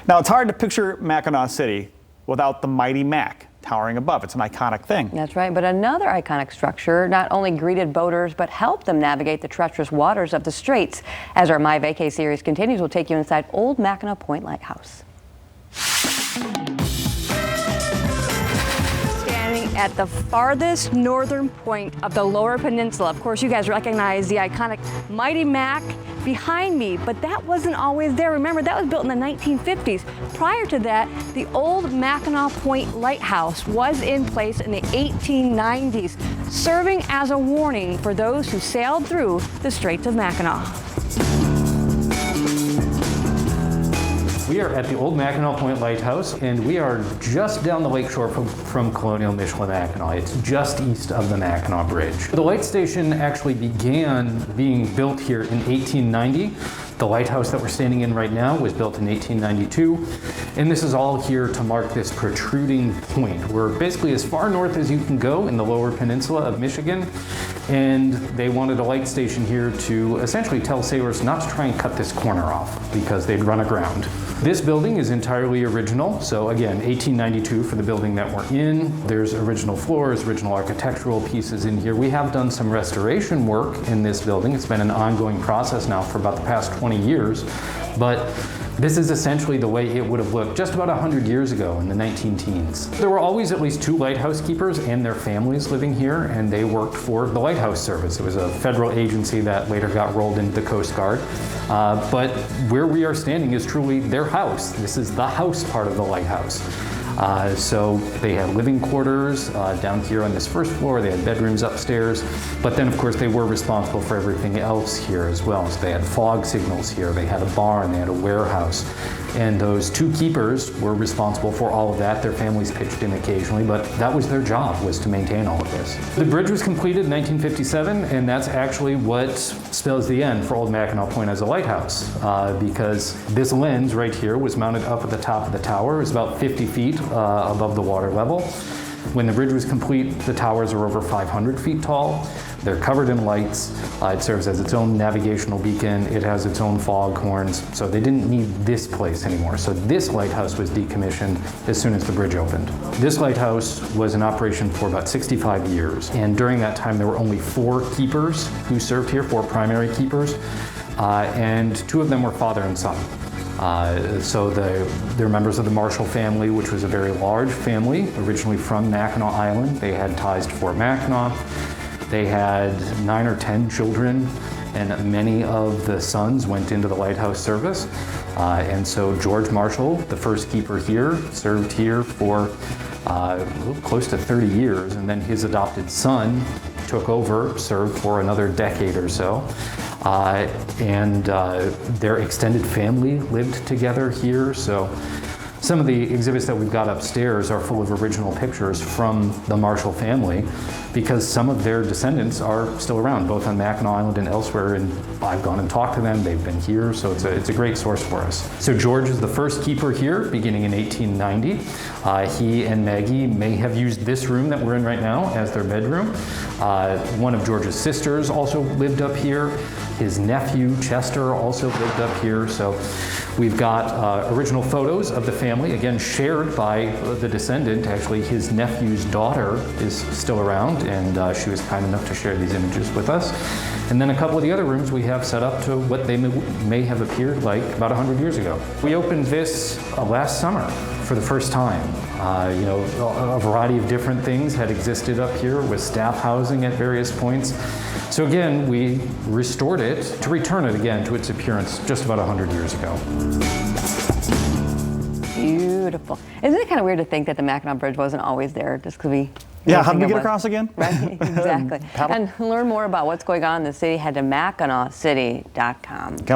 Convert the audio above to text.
Now, it's hard to picture Mackinaw City without the mighty Mac towering above. It's an iconic thing. That's right, but another iconic structure not only greeted boaters, but helped them navigate the treacherous waters of the straits. As our MI Vacay series continues, we'll take you inside Old Mackinac Point Lighthouse. Standing at the farthest northern point of the lower peninsula. Of course, you guys recognize the iconic mighty Mac behind me, but that wasn't always there. Remember, that was built in the 1950s. Prior to that, the Old Mackinac Point Lighthouse was in place in the 1890s, serving as a warning for those who sailed through the Straits of Mackinac. We are at the Old Mackinac Point Lighthouse, and we are just down the lakeshore from colonial Michilimackinac. It's just east of the Mackinac Bridge. The light station actually began being built here in 1890. The lighthouse that we're standing in right now was built in 1892, and this is all here to mark this protruding point. We're basically as far north as you can go in the lower peninsula of Michigan, and they wanted a light station here to essentially tell sailors not to try and cut this corner off because they'd run aground. This building is entirely original, so again, 1892 for the building that we're in. There's original floors, original architectural pieces in here. We have done some restoration work in this building. It's been an ongoing process now for about the past 20 years, but this is essentially the way it would have looked just about 100 years ago in the 19-teens. There were always at least 2 lighthouse keepers and their families living here, and they worked for the Lighthouse Service. It was a federal agency that later got rolled into the Coast Guard. But where we are standing is truly their house. This is the house part of the lighthouse. So they had living quarters down here on this first floor. They had bedrooms upstairs, but then of course they were responsible for everything else here as well. So they had fog signals here, they had a barn, they had a warehouse, and those 2 keepers were responsible for all of that. Their families pitched in occasionally, but that was their job, was to maintain all of this. The bridge was completed in 1957, and that's actually what spells the end for Old Mackinac Point as a lighthouse, because this lens right here was mounted up at the top of the tower. It was about 50 feet above the water level. When the bridge was complete, the towers are over 500 feet tall. They're covered in lights. It serves as its own navigational beacon. It has its own fog horns. So they didn't need this place anymore. So this lighthouse was decommissioned as soon as the bridge opened. This lighthouse was in operation for about 65 years. And during that time, there were only 4 keepers who served here, 4 primary keepers. And 2 of them were father and son. So they're members of the Marshall family, which was a very large family, originally from Mackinac Island. They had ties to Fort Mackinac. They had 9 or 10 children, and many of the sons went into the lighthouse service. And so George Marshall, the first keeper here, served here for close to 30 years, and then his adopted son took over, served for another decade or so. And their extended family lived together here. So some of the exhibits that we've got upstairs are full of original pictures from the Marshall family, because some of their descendants are still around, both on Mackinac Island and elsewhere, and I've gone and talked to them. They've been here, so it's a great source for us. So George is the first keeper here, beginning in 1890. He and Maggie may have used this room that we're in right now as their bedroom. One of George's sisters also lived up here. His nephew, Chester, also lived up here. So we've got original photos of the family, again, shared by the descendant. Actually, his nephew's daughter is still around, and she was kind enough to share these images with us. And then a couple of the other rooms we have set up to what they may have appeared like about 100 years ago. We opened this last summer for the first time. A variety of different things had existed up here with staff housing at various points. So again, we restored it to return it again to its appearance just about 100 years ago. Beautiful. Isn't it kind of weird to think that the Mackinac Bridge wasn't always there just because we... Yeah, how did we get across again? Right, exactly. And learn more about what's going on in the city, head to MackinawCity.com.